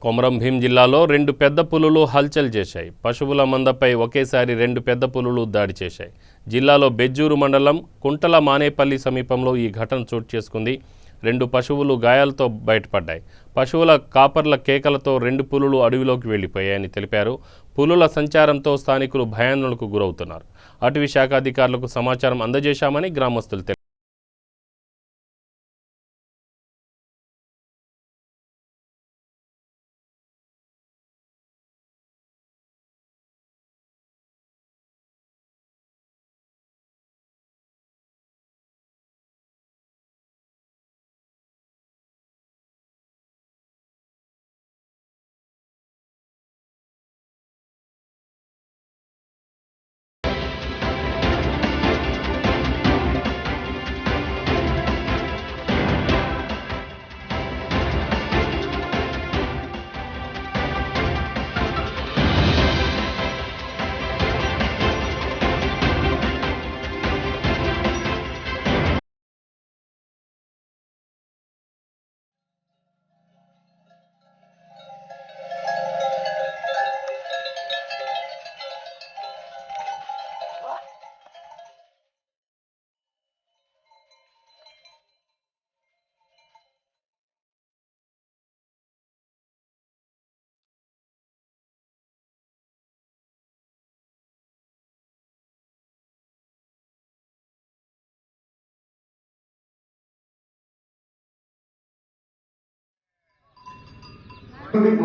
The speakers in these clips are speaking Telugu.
కొమరం భీం జిల్లాలో 2 పెద్ద పులులు హల్చల్ చేశాయి. పశువుల మందపై ఒకేసారి 2 పెద్ద పులులు దాడి చేశాయి. జిల్లాలో బెజ్జూరు మండలం కుంటల మానేపల్లి సమీపంలో ఈ ఘటన చోటు చేసుకుంది. 2 పశువులు గాయాలతో బయటపడ్డాయి. పశువుల కాపర్ల కేకలతో 2 పులులు అడవిలోకి వెళ్లిపోయాయని తెలిపారు. పులుల సంచారంతో స్థానికులు భయాందోళనకు గురవుతున్నారు. అటవీ శాఖ అధికారులకు సమాచారం అందజేశామని గ్రామస్తులు తెలిపారు.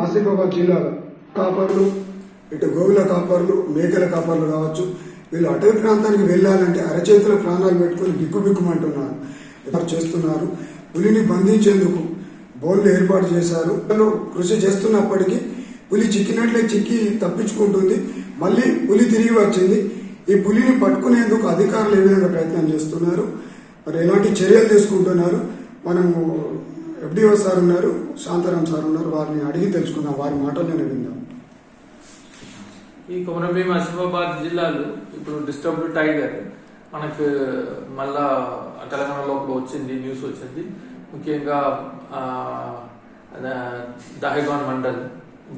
ఆసిఫాబాద్ జిల్లాలో కాపర్లు, ఇటు గోవుల కాపర్లు, మేకల కాపర్లు కావచ్చు, వీళ్ళు అటవీ ప్రాంతానికి వెళ్లాలంటే అరచేతుల ప్రాణాలు పెట్టుకుని బిక్కుబిక్కుమంటున్నారు చేస్తున్నారు. పులిని బంధించేందుకు బోన్లు ఏర్పాటు చేశారు. కృషి చేస్తున్నప్పటికీ పులి చిక్కినట్లే చిక్కి తప్పించుకుంటుంది. మళ్ళీ పులి తిరిగి వచ్చింది. ఈ పులిని పట్టుకునేందుకు అధికారులు ఏ విధంగా ప్రయత్నం చేస్తున్నారు, మరి ఎలాంటి చర్యలు తీసుకుంటున్నారు, మనము FDO సార్ ఉన్నారు, శాంతారాం సార్ ఉన్నారు, వారిని అడిగి తెలుసుకుందాం, వారి మాటల్లోనే విందాం. ఈ కొమరం భీం ఆసిఫాబాద్ జిల్లాలో ఇప్పుడు డిస్టర్బ్డ్ టైగర్ మనకు మళ్ళా తెలంగాణ లోపల వచ్చింది, న్యూస్ వచ్చింది. ముఖ్యంగా దహేగాన్ మండల్,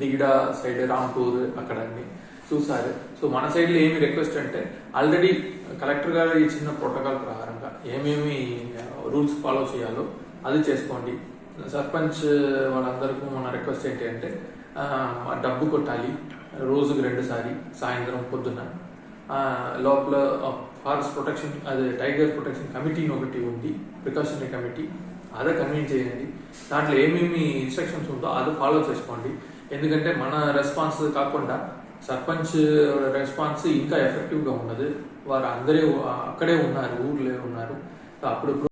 దిగిడా సైడ్, రాంపూర్ అక్కడ అన్ని చూసారు. సో మన సైడ్లో ఏమి రిక్వెస్ట్ అంటే, ఆల్రెడీ కలెక్టర్ గారు ఇచ్చిన ప్రోటోకాల్ ప్రకారంగా ఏమేమి రూల్స్ ఫాలో చేయాలో అది చేసుకోండి. సర్పంచ్ వాళ్ళందరికీ మన రిక్వెస్ట్ ఏంటి అంటే, డబ్బు కొట్టాలి రోజుకు 2 సారి, సాయంత్రం పొద్దున. లోపల ఫారెస్ట్ ప్రొటెక్షన్, అదే టైగర్ ప్రొటెక్షన్ కమిటీని ఒకటి ఉంది, ప్రికాషనరీ కమిటీ, అదే కన్వీన్ చేయండి. దాంట్లో ఏమేమి ఇన్స్ట్రక్షన్స్ ఉందో అది ఫాలో చేసుకోండి. ఎందుకంటే మన రెస్పాన్స్ కాకుండా సర్పంచ్ రెస్పాన్స్ ఇంకా ఎఫెక్టివ్గా ఉన్నది. వారు అందరూ అక్కడే ఉన్నారు, ఊర్లో ఉన్నారు. అప్పుడు